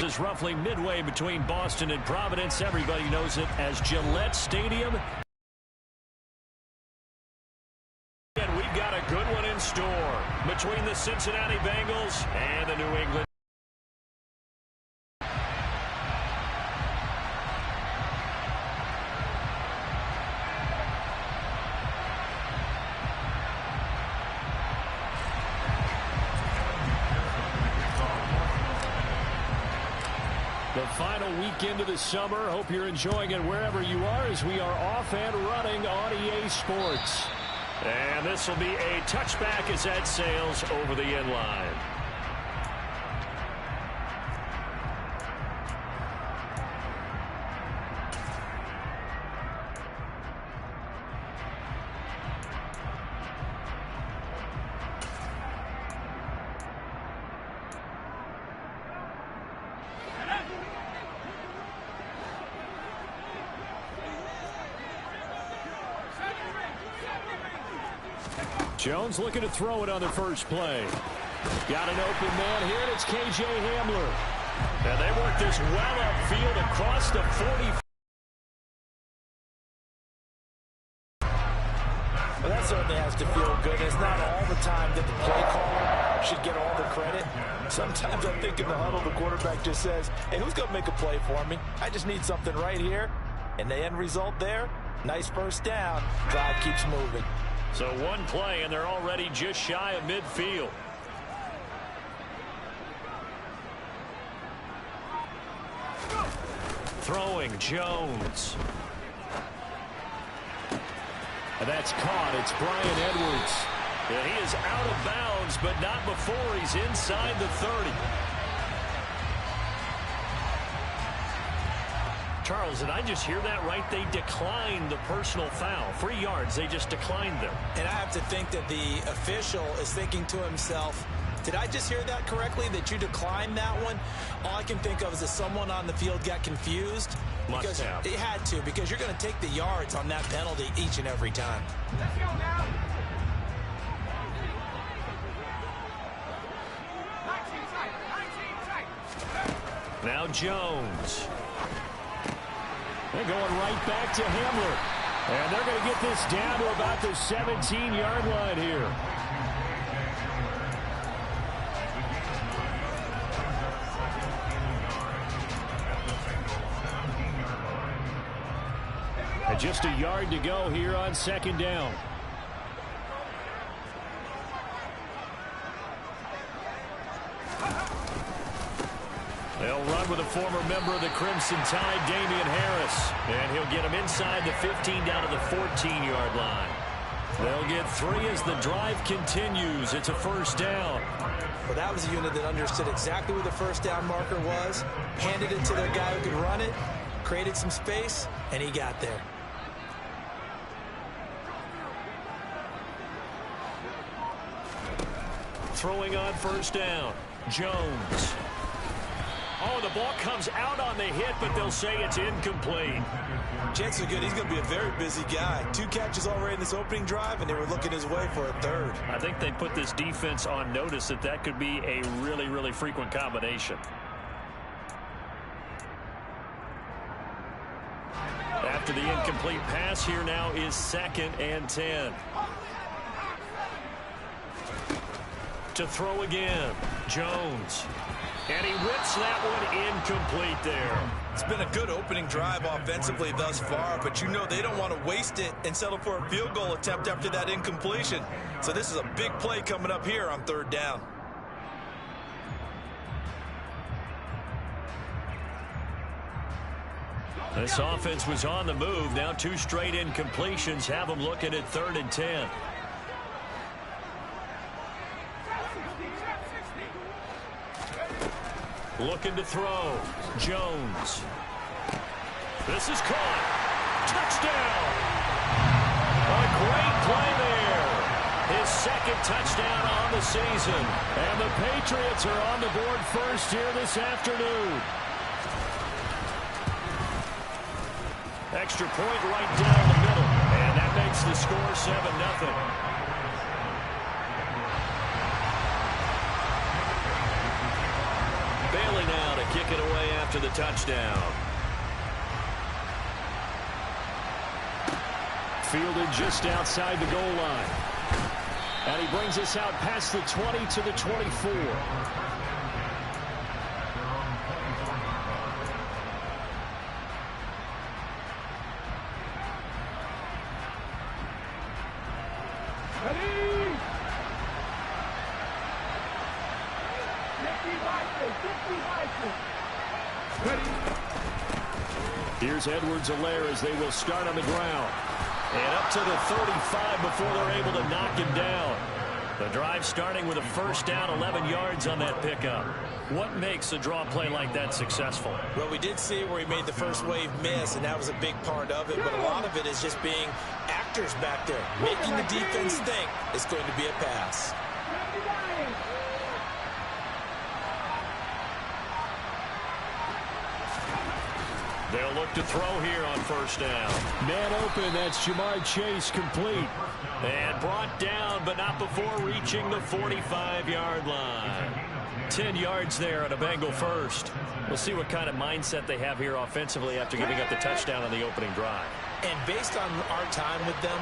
is roughly midway between Boston and Providence. Everybody knows it as Gillette Stadium. And we've got a good one in store between the Cincinnati Bengals and the New England. The final weekend of the summer. Hope you're enjoying it wherever you are as we are off and running on EA Sports. And this will be a touchback as that sails over the end line. Jones looking to throw it on the first play. Got an open man here, and it's K.J. Hamler. And they work this well upfield across the 40. Well, that certainly has to feel good. It's not all the time that the play caller should get all the credit. Sometimes I think in the huddle, the quarterback just says, hey, who's going to make a play for me? I just need something right here. And the end result there, nice first down. Drive keeps moving. So one play, and they're already just shy of midfield. Throwing Jones. And that's caught. It's Bryan Edwards. And he is out of bounds, but not before he's inside the 30. Charles, did I just hear that right? They declined the personal foul. 3 yards, they just declined them. And I have to think that the official is thinking to himself, did I just hear that correctly, that you declined that one? All I can think of is that someone on the field got confused. Must have. It had to, because you're going to take the yards on that penalty each and every time. Let's go now. 19 tight. Now Jones. They're going right back to Hamler. And they're going to get this down to about the 17-yard line here. And just a yard to go here on second down. They'll run with a former member of the Crimson Tide, Damian Harris. And he'll get him inside the 15 down to the 14-yard line. They'll get 3 as the drive continues. It's a first down. Well, that was a unit that understood exactly where the first down marker was, handed it to their guy who could run it, created some space, and he got there. Throwing on first down, Jones. Oh, the ball comes out on the hit, but they'll say it's incomplete. Chances are good he's going to be a very busy guy. 2 catches already in this opening drive, and they were looking his way for a third. I think they put this defense on notice that that could be a really, really frequent combination. After the incomplete pass, here now is 2nd and 10. To throw again, Jones. And he whips that one incomplete there. It's been a good opening drive offensively thus far, but you know they don't want to waste it and settle for a field goal attempt after that incompletion. So this is a big play coming up here on 3rd down. This offense was on the move. Now 2 straight incompletions have them looking at 3rd and 10. Looking to throw. Jones. This is caught. Touchdown. A great play there. His 2nd touchdown on the season. And the Patriots are on the board first here this afternoon. Extra point right down the middle. And that makes the score 7-0. Bailing out kick it away after the touchdown. Fielded just outside the goal line. And he brings us out past the 20 to the 24. Here's Edwards-Helaire as they will start on the ground. And up to the 35 before they're able to knock him down. The drive starting with a first down, 11 yards on that pickup. What makes a draw play like that successful? Well, we did see where he made the first wave miss, and that was a big part of it. But a lot of it is just being actors back there, making the defense think it's going to be a pass. They'll look to throw here on first down. Man open, that's Ja'Marr Chase, complete. And brought down, but not before reaching the 45-yard line. 10 yards there on a Bengal first. We'll see what kind of mindset they have here offensively after giving up the touchdown on the opening drive. And based on our time with them,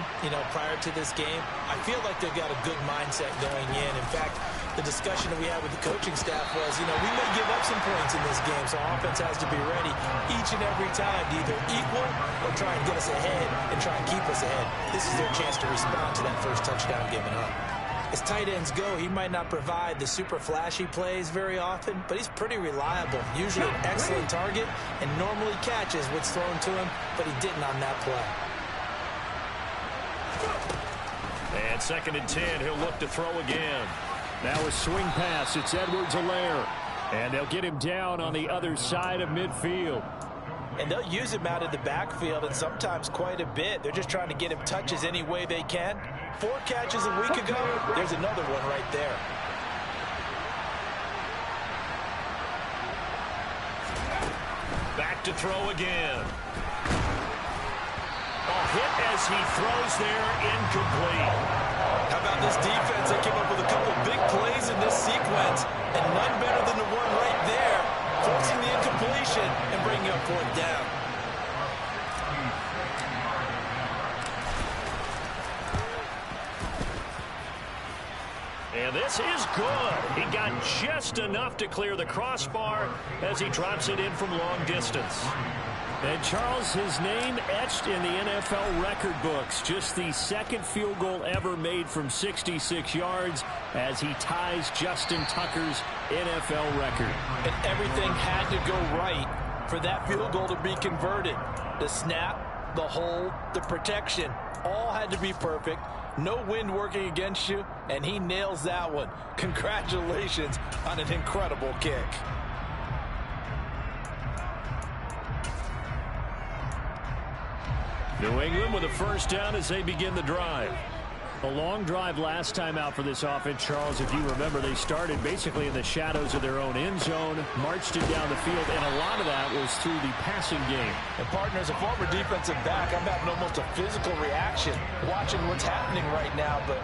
prior to this game, I feel like they've got a good mindset going in. In fact, the discussion that we had with the coaching staff was, we may give up some points in this game, so offense has to be ready each and every time to either equal or try and get us ahead and try and keep us ahead. This is their chance to respond to that first touchdown given up. As tight ends go, he might not provide the super flashy plays very often, but he's pretty reliable, usually an excellent target, and normally catches what's thrown to him, but he didn't on that play. And 2nd and 10, he'll look to throw again. Now a swing pass, it's Edwards-Helaire. And they'll get him down on the other side of midfield. And they'll use him out of the backfield, and sometimes quite a bit. They're just trying to get him touches any way they can. 4 catches a week ago, there's another one right there. Back to throw again. A hit as he throws there, incomplete. How about this defense? They came up with a couple big plays in this sequence, and none better than the one right there, forcing the incompletion and bringing up 4th down. And this is good. He got just enough to clear the crossbar as he drops it in from long distance. And Charles, his name etched in the NFL record books. Just the 2nd field goal ever made from 66 yards as he ties Justin Tucker's NFL record. And everything had to go right for that field goal to be converted. The snap, the hold, the protection, all had to be perfect. No wind working against you, and he nails that one. Congratulations on an incredible kick. New England with a first down as they begin the drive. A long drive last time out for this offense, Charles. If you remember, they started basically in the shadows of their own end zone, marched it down the field, and a lot of that was through the passing game. And partner, as a former defensive back, I'm having almost a physical reaction watching what's happening right now. But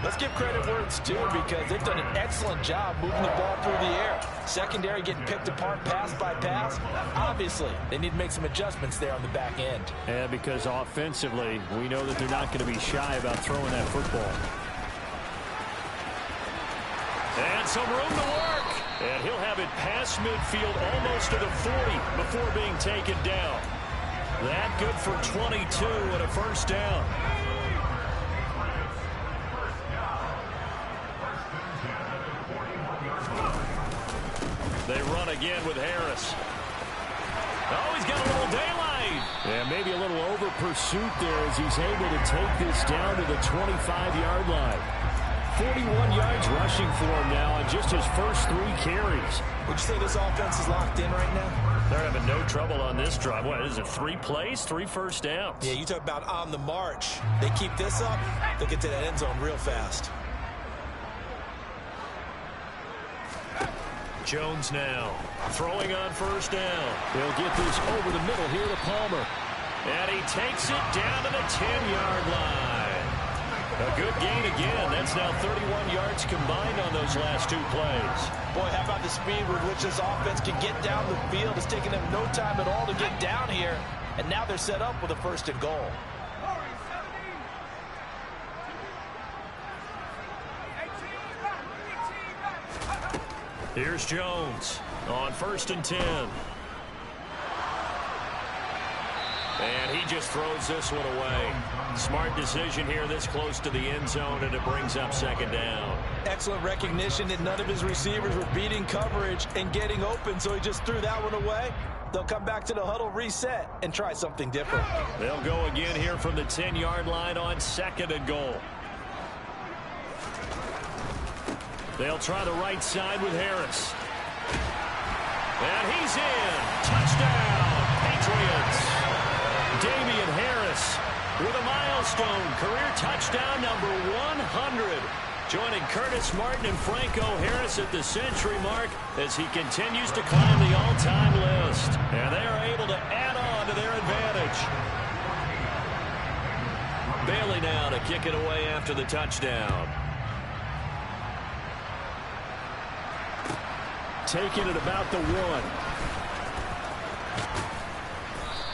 let's give credit where it's due, because they've done an excellent job moving the ball through the air. Secondary getting picked apart pass by pass. Obviously, they need to make some adjustments there on the back end. Yeah, because offensively, we know that they're not going to be shy about throwing that football. And some room to work. And he'll have it past midfield almost to the 40 before being taken down. That good for 22 and a first down. They run again with Harris. Oh, he's got a little daylight. And maybe a little over pursuit there as he's able to take this down to the 25-yard line. 41 yards rushing for him now on just his first 3 carries. Would you say this offense is locked in right now? They're having no trouble on this drive. What is it, 3 plays, 3 first downs? Yeah, you talk about on the march. They keep this up, they'll get to that end zone real fast. Jones now throwing on first down. He'll get this over the middle here to Palmer. And he takes it down to the 10-yard line. A good gain again. That's now 31 yards combined on those last 2 plays. Boy, how about the speed with which this offense can get down the field? It's taking them no time at all to get down here. And now they're set up with a 1st and goal. Here's Jones on 1st and 10. And he just throws this one away. Smart decision here this close to the end zone, and it brings up 2nd down. Excellent recognition that none of his receivers were beating coverage and getting open, so he just threw that one away. They'll come back to the huddle, reset, and try something different. They'll go again here from the 10-yard line on 2nd and goal. They'll try the right side with Harris. And he's in. Touchdown, Patriots. Damian Harris with a milestone career touchdown number 100. Joining Curtis Martin and Franco Harris at the century mark as he continues to climb the all-time list. And they are able to add on to their advantage. Bailey now to kick it away after the touchdown. Taking it about the 1.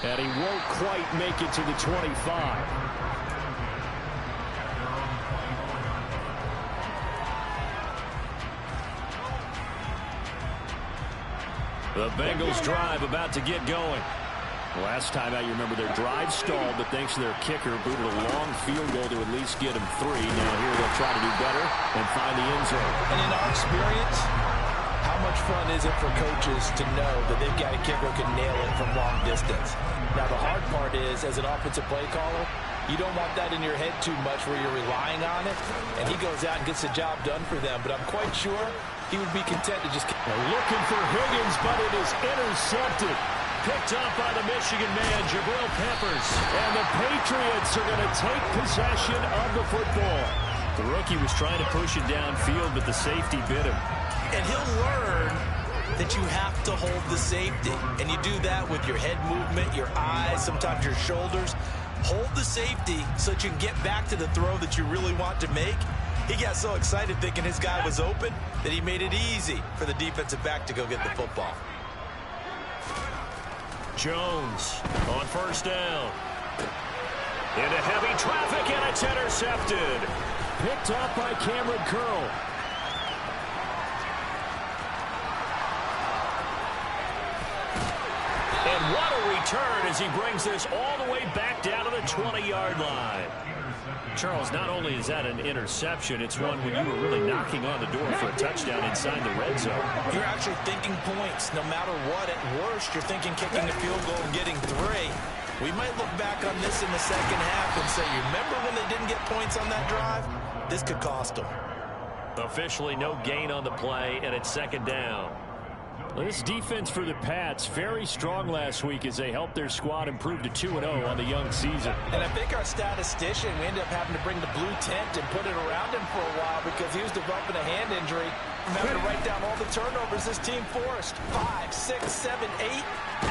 And he won't quite make it to the 25. The Bengals drive about to get going. Last time out, you remember their drive stalled, but thanks to their kicker, booted a long field goal to at least get him 3. Now here they'll try to do better and find the end zone. And in our experience, how much fun is it for coaches to know that they've got a kicker who can nail it from long distance? Now, the hard part is, as an offensive play caller, you don't want that in your head too much where you're relying on it, and he goes out and gets the job done for them. But I'm quite sure he would be content to just... Looking for Higgins, but it is intercepted. Picked up by the Michigan man, Jabril Peppers. And the Patriots are going to take possession of the football. The rookie was trying to push it downfield, but the safety bit him. And he'll learn that you have to hold the safety. And you do that with your head movement, your eyes, sometimes your shoulders. Hold the safety so that you can get back to the throw that you really want to make. He got so excited thinking his guy was open that he made it easy for the defensive back to go get the football. Jones on 1st down. Into heavy traffic, and it's intercepted. Picked up by Cameron Curl. And what a return as he brings this all the way back down to the 20-yard line. Charles, not only is that an interception, it's one when you were really knocking on the door for a touchdown inside the red zone. You're actually thinking points. No matter what, at worst, you're thinking kicking a field goal and getting 3. We might look back on this in the second half and say, you remember when they didn't get points on that drive? This could cost them. Officially no gain on the play, and it's 2nd down. This defense for the Pats, very strong last week as they helped their squad improve to 2-0 on the young season. And I think our statistician, we ended up having to bring the blue tent and put it around him for a while because he was developing a hand injury from having to write down all the turnovers this team forced. 5, 6, 7, 8.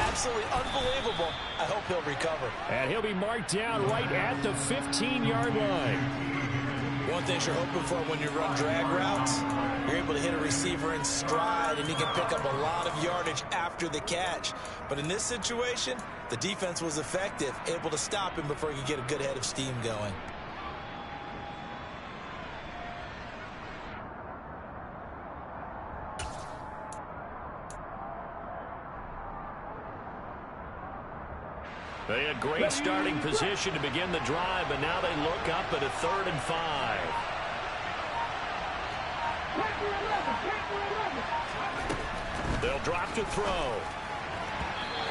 Absolutely unbelievable. I hope he'll recover. And he'll be marked down right at the 15-yard line. One thing you're hoping for when you run drag routes, you're able to hit a receiver in stride, and he can pick up a lot of yardage after the catch. But in this situation, the defense was effective, able to stop him before he could get a good head of steam going. They had great starting position to begin the drive, but now they look up at a 3rd and 5. They'll drop to throw.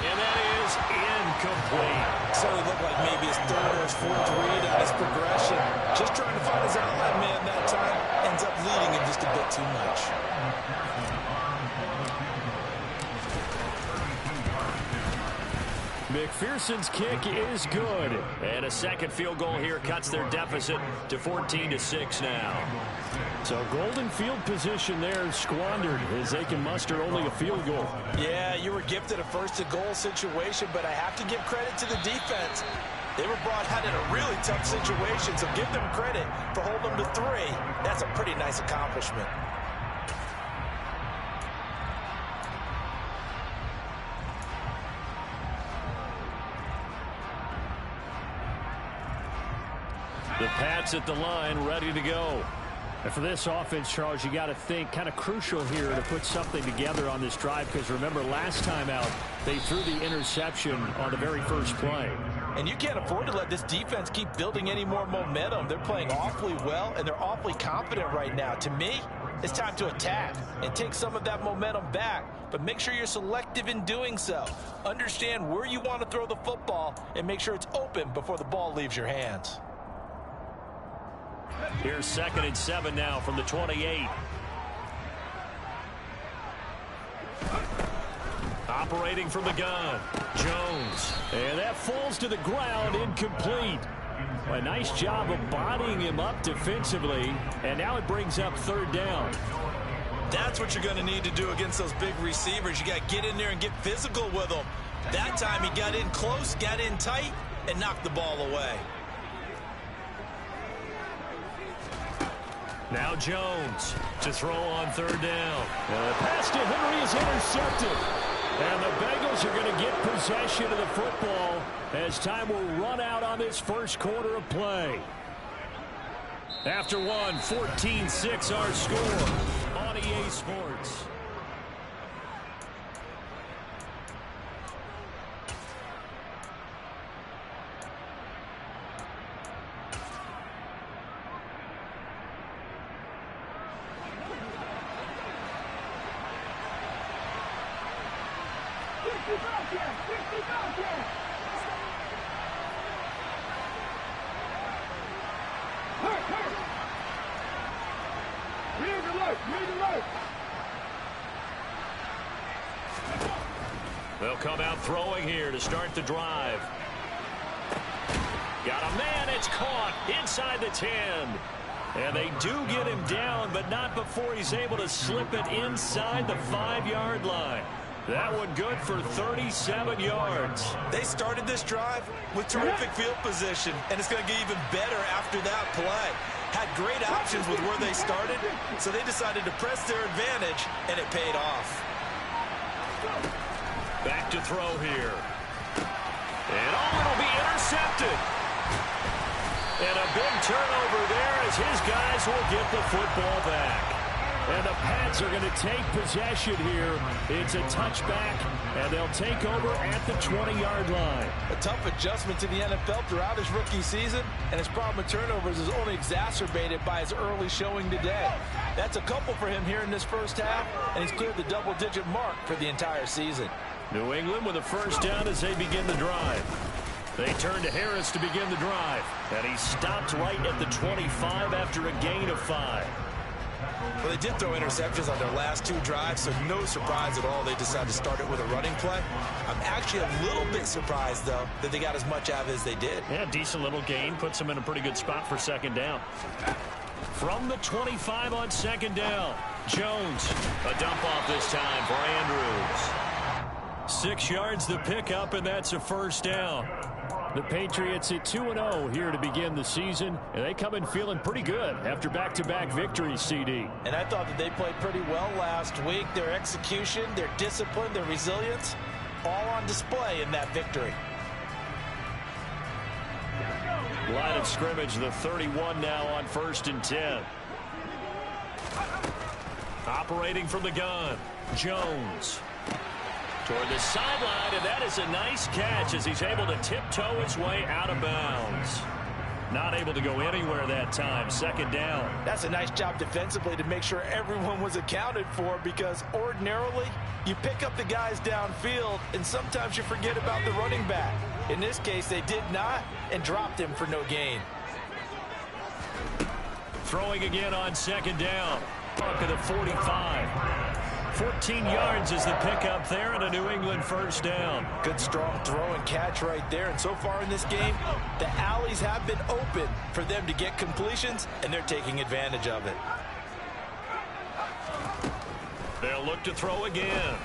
And that is incomplete. So it looked like maybe his 3rd or his 4th read on his progression. Just trying to find his outlet man that time. Ends up leading him just a bit too much. McPherson's kick is good. And a second field goal here cuts their deficit to 14-6 now. So golden field position there squandered as they can muster only a field goal. Yeah, you were gifted a 1st and goal situation, but I have to give credit to the defense. They were brought out in a really tough situation, so give them credit for holding them to 3. That's a pretty nice accomplishment. The Pats at the line, ready to go. And for this offense, Charles, you got to think kind of crucial here to put something together on this drive, because remember last time out they threw the interception on the very first play. And you can't afford to let this defense keep building any more momentum. They're playing awfully well, and they're awfully confident right now. To me, it's time to attack and take some of that momentum back, but make sure you're selective in doing so. Understand where you want to throw the football and make sure it's open before the ball leaves your hands. Here's 2nd and 7 now from the 28. Operating from the gun, Jones. And that falls to the ground, incomplete. A nice job of bodying him up defensively, and now it brings up 3rd down. That's what you're going to need to do against those big receivers. You got to get in there and get physical with them. That time he got in close, got in tight, and knocked the ball away. Now Jones to throw on 3rd down. The pass to Henry is intercepted. And the Bengals are going to get possession of the football as time will run out on this first quarter of play. After one, 14-6 our score on EA Sports. They'll come out throwing here to start the drive. Got a man, it's caught inside the 10. And they do get him down, but not before he's able to slip it inside the 5-yard line. That one good for 37 yards. They started this drive with terrific field position, and it's going to get even better after that play. Had great options with where they started, so they decided to press their advantage, and it paid off. Back to throw here. And it'll be intercepted. And a big turnover there as his guys will get the football back. And the Pats are going to take possession here. It's a touchback, and they'll take over at the 20-yard line. A tough adjustment to the NFL throughout his rookie season, and his problem with turnovers is only exacerbated by his early showing today. That's a couple for him here in this first half, and he's cleared the double-digit mark for the entire season. New England with a first down as they begin the drive. They turn to Harris to begin the drive, and he stopped right at the 25 after a gain of 5. Well, they did throw interceptions on their last 2 drives, so no surprise at all they decided to start it with a running play. I'm actually a little bit surprised, though, that they got as much out of it as they did. Yeah, decent little gain. Puts them in a pretty good spot for 2nd down. From the 25 on 2nd down, Jones. A dump off this time for Andrews. 6 yards the pickup, and that's a first down. The Patriots at 2-0 here to begin the season, and they come in feeling pretty good after back-to-back victories, CD. And I thought that they played pretty well last week. Their execution, their discipline, their resilience, all on display in that victory. Line of scrimmage, the 31 now on 1st and 10. Operating from the gun, Jones. Toward the sideline, and that is a nice catch as he's able to tiptoe his way out of bounds. Not able to go anywhere that time. 2nd down. That's a nice job defensively to make sure everyone was accounted for, because ordinarily you pick up the guys downfield and sometimes you forget about the running back. In this case, they did not and dropped him for no gain. Throwing again on 2nd down. Up to the 45. 14 yards is the pickup there, and a New England first down. Good strong throw and catch right there. And so far in this game, the alleys have been open for them to get completions, and they're taking advantage of it. They'll look to throw again.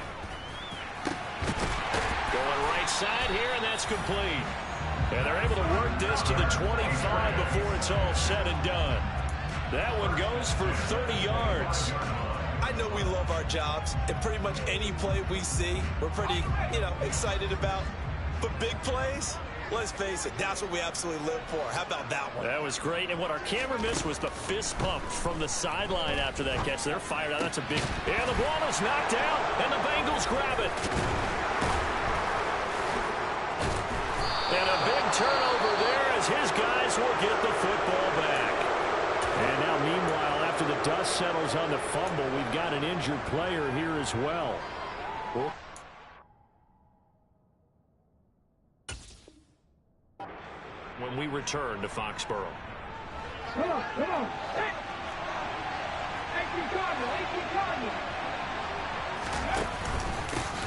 Going right side here, and that's complete. And they're able to work this to the 25 before it's all said and done. That one goes for 30 yards. I know we love our jobs, and pretty much any play we see, we're pretty, excited about. But big plays, let's face it, that's what we absolutely live for. How about that one? That was great, and what our camera missed was the fist pump from the sideline after that catch. They're fired out. That's a big... And the ball is knocked out, and the Bengals grab it. And a big turnover there as his guys will get the football back. And now, meanwhile, after the dust settles on the fumble, we've got an injured player here as well. When we return to Foxborough. Come on. Hey!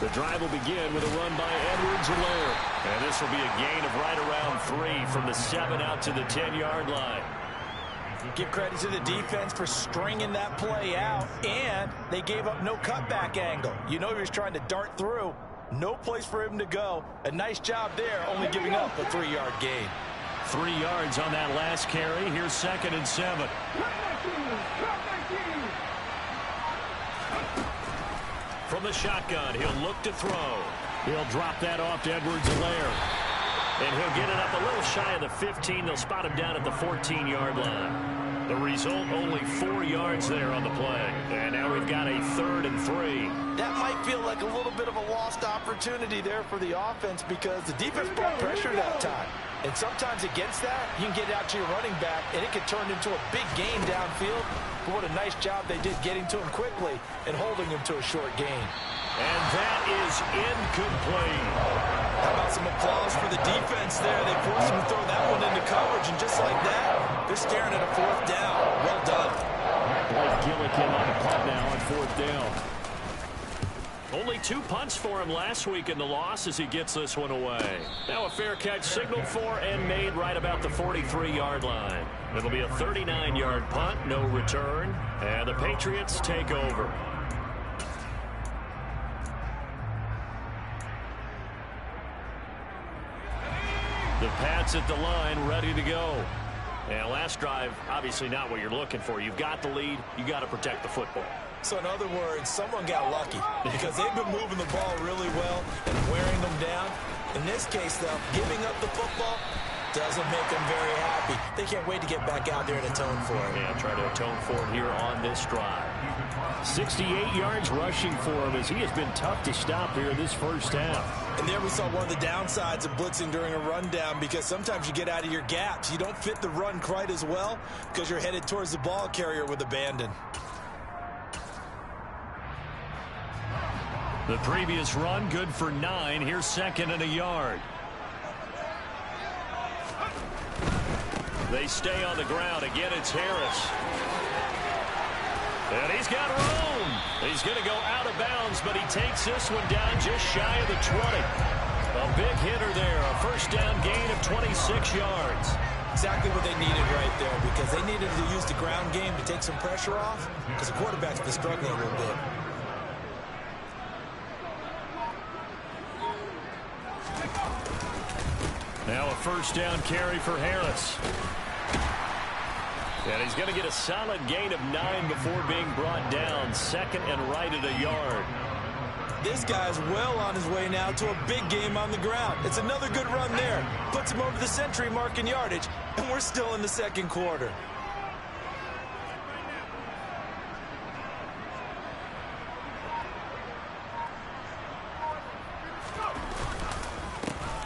The drive will begin with a run by Edwards-Helaire. And this will be a gain of right around 3 from the 7 out to the 10-yard line. Give credit to the defense for stringing that play out, and they gave up no cutback angle. You know he was trying to dart through. No place for him to go. A nice job there, only giving up a 3-yard gain. 3 yards on that last carry. Here's 2nd and 7. From the shotgun, he'll look to throw. He'll drop that off to Edwards-Helaire. And he'll get it up a little shy of the 15. They'll spot him down at the 14-yard line. The result, only 4 yards there on the play. And now we've got a 3rd and 3. That might feel like a little bit of a lost opportunity there for the offense because the defense brought pressure that time. And sometimes against that, you can get out to your running back, and it can turn into a big gain downfield. But what a nice job they did getting to him quickly and holding him to a short gain. And that is incomplete. How about some applause for the defense there? They forced him to throw that one into coverage, and just like that, they're staring at a 4th down. Well done. Blake Gillikin on the punt now on 4th down. Only 2 punts for him last week in the loss as he gets this one away. Now a fair catch signaled for and made right about the 43-yard line. It'll be a 39-yard punt, no return, and the Patriots take over. The Pats at the line, ready to go. And last drive, obviously not what you're looking for. You've got the lead. You got to protect the football. So in other words, someone got lucky because they've been moving the ball really well and wearing them down. In this case, though, giving up the football doesn't make them very happy. They can't wait to get back out there and atone for it. Yeah, try to atone for it here on this drive. 68 yards rushing for him as he has been tough to stop here in this first half. And there we saw one of the downsides of blitzing during a rundown because sometimes you get out of your gaps. You don't fit the run quite as well because you're headed towards the ball carrier with abandon. The previous run, good for 9. Here's 2nd and a yard. They stay on the ground. Again, it's Harris. And he's got room. He's going to go out of bounds, but he takes this one down just shy of the 20. A big hitter there. A first down gain of 26 yards. Exactly what they needed right there because they needed to use the ground game to take some pressure off because the quarterback's been struggling a little bit. Now a first down carry for Harris. And he's going to get a solid gain of 9 before being brought down. 2nd and right at a yard. This guy's well on his way now to a big game on the ground. It's another good run there. Puts him over the century mark in yardage, and we're still in the 2nd quarter.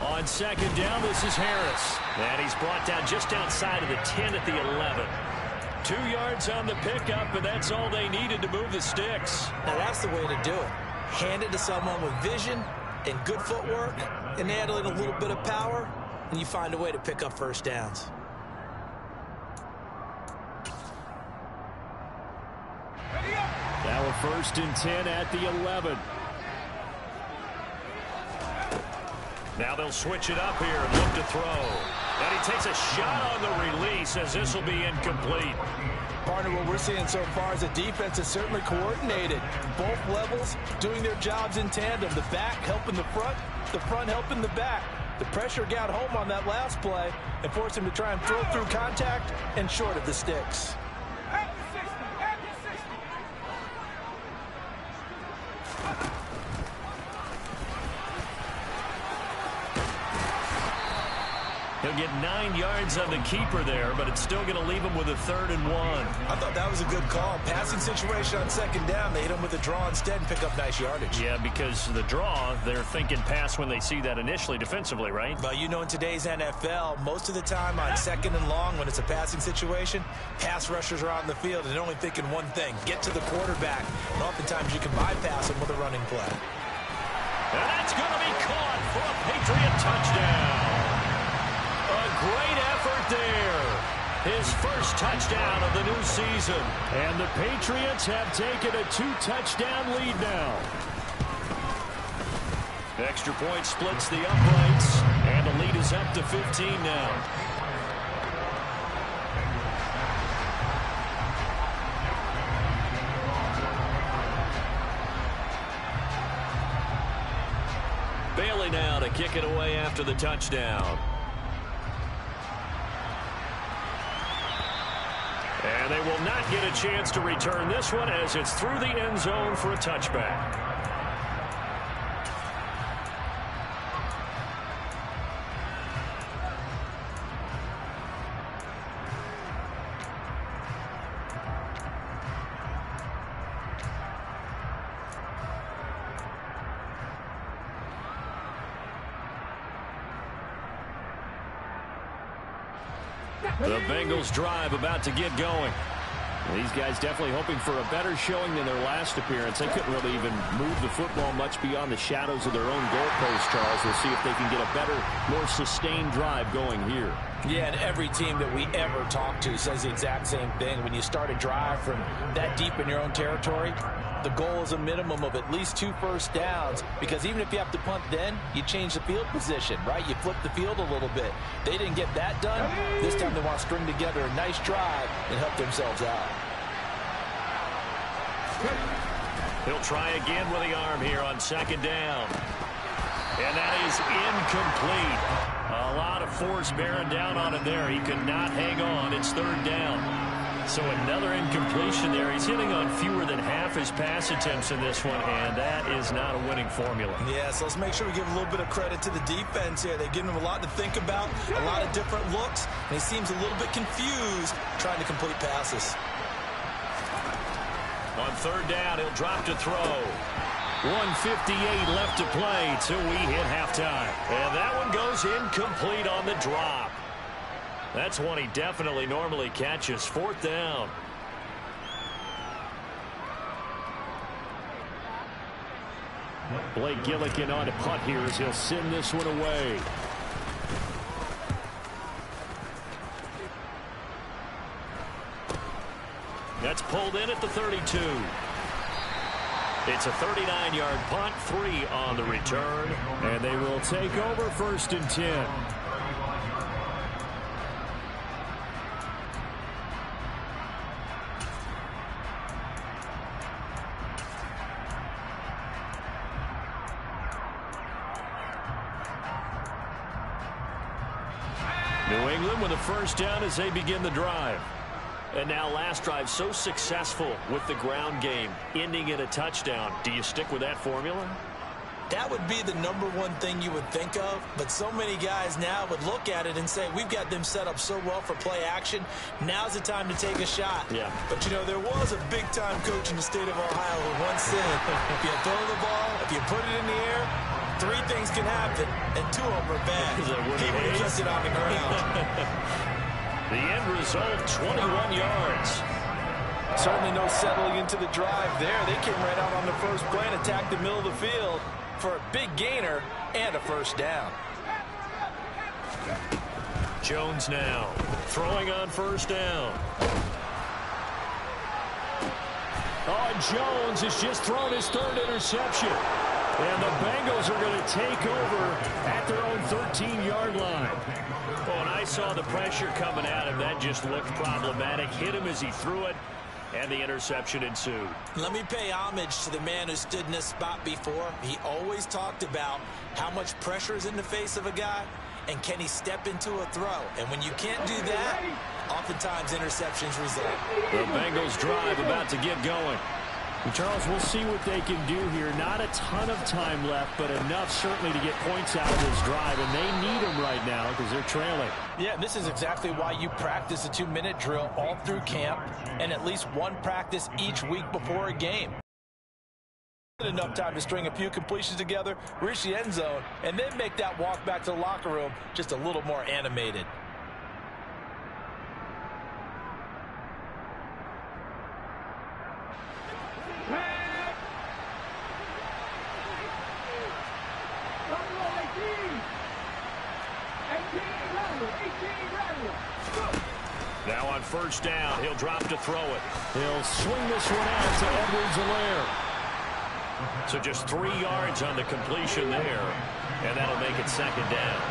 On 2nd down, this is Harris. And he's brought down just outside of the 10 at the 11. 2 yards on the pickup, and that's all they needed to move the sticks. Now that's the way to do it. Hand it to someone with vision and good footwork, and add in a little bit of power, and you find a way to pick up first downs. Now a 1st and 10 at the 11. Now they'll switch it up here and look to throw. And he takes a shot on the release as this will be incomplete. Partner, what we're seeing so far is the defense is certainly coordinated. Both levels doing their jobs in tandem. The back helping the front helping the back. The pressure got home on that last play and forced him to try and throw through contact and short of the sticks. He'll get 9 yards on the keeper there, but it's still going to leave him with a 3rd and 1. I thought that was a good call. Passing situation on 2nd down. They hit him with a draw instead and pick up nice yardage. Yeah, because the draw, they're thinking pass when they see that initially defensively, right? But you know, in today's NFL, most of the time on 2nd and long, when it's a passing situation, pass rushers are out in the field and they're only thinking one thing, get to the quarterback. And oftentimes you can bypass him with a running play. And that's going to be caught for a Patriot touchdown. A great effort there. His first touchdown of the new season. And the Patriots have taken a 2-touchdown lead now. Extra point splits the uprights, and the lead is up to 15 now. Bailey now to kick it away after the touchdown. And they will not get a chance to return this one as it's through the end zone for a touchback. The Bengals drive about to get going. These guys definitely hoping for a better showing than their last appearance. They couldn't really even move the football much beyond the shadows of their own goalpost, Charles. We'll see if they can get a better, more sustained drive going here. Yeah, and every team that we ever talk to says the exact same thing. When you start a drive from that deep in your own territory, the goal is a minimum of at least 2 first downs, because even if you have to punt then, you change the field position, right? You flip the field a little bit. They didn't get that done. This time they want to string together a nice drive and help themselves out. He'll try again with the arm here on 2nd down. And that is incomplete. A lot of force bearing down on him there. He could not hang on. It's 3rd down. So another incompletion there. He's hitting on fewer than half his pass attempts in this one, and that is not a winning formula. Yeah, so let's make sure we give a little bit of credit to the defense here. They're giving him a lot to think about, a lot of different looks, and he seems a little bit confused trying to complete passes. On 3rd down, he'll drop to throw. 1:58 left to play till we hit halftime. And that one goes incomplete on the drop. That's one he definitely normally catches. 4th down. Blake Gillikin on a punt here as he'll send this one away. That's pulled in at the 32. It's a 39-yard punt, 3 on the return, and they will take over 1st and 10. New England with a 1st down as they begin the drive. And now last drive so successful with the ground game, ending in a touchdown. Do you stick with that formula? That would be the #1 thing you would think of, but so many guys now would look at it and say, we've got them set up so well for play action. Now's the time to take a shot. Yeah. But, you know, there was a big-time coach in the state of Ohio who once said, if you throw the ball, if you put it in the air, 3 things can happen, and 2 of them are bad. Is that Woody He would have Hayes? kept it on the ground. The end result, 21 yards. Certainly no settling into the drive there. They came right out on the first play and attacked the middle of the field for a big gainer and a 1st down. Jones now throwing on 1st down. Oh, Jones has just thrown his 3rd interception. And the Bengals are going to take over at their own 13-yard line. Oh, and I saw the pressure coming at him. That just looked problematic. Hit him as he threw it. And the interception ensued. Let me pay homage to the man who stood in this spot before. He always talked about how much pressure is in the face of a guy, and can he step into a throw. And when you can't do that, oftentimes interceptions result. The Bengals drive about to get going. And Charles, we'll see what they can do here. Not a ton of time left, but enough certainly to get points out of this drive. And they need them right now because they're trailing. Yeah, this is exactly why you practice a 2-minute drill all through camp and at least one practice each week before a game. Enough time to string a few completions together, reach the end zone, and then make that walk back to the locker room just a little more animated. Now on first down, he'll drop to throw it. He'll swing this one out to Edwards-Helaire. So just 3 yards on the completion there, and that'll make it second down.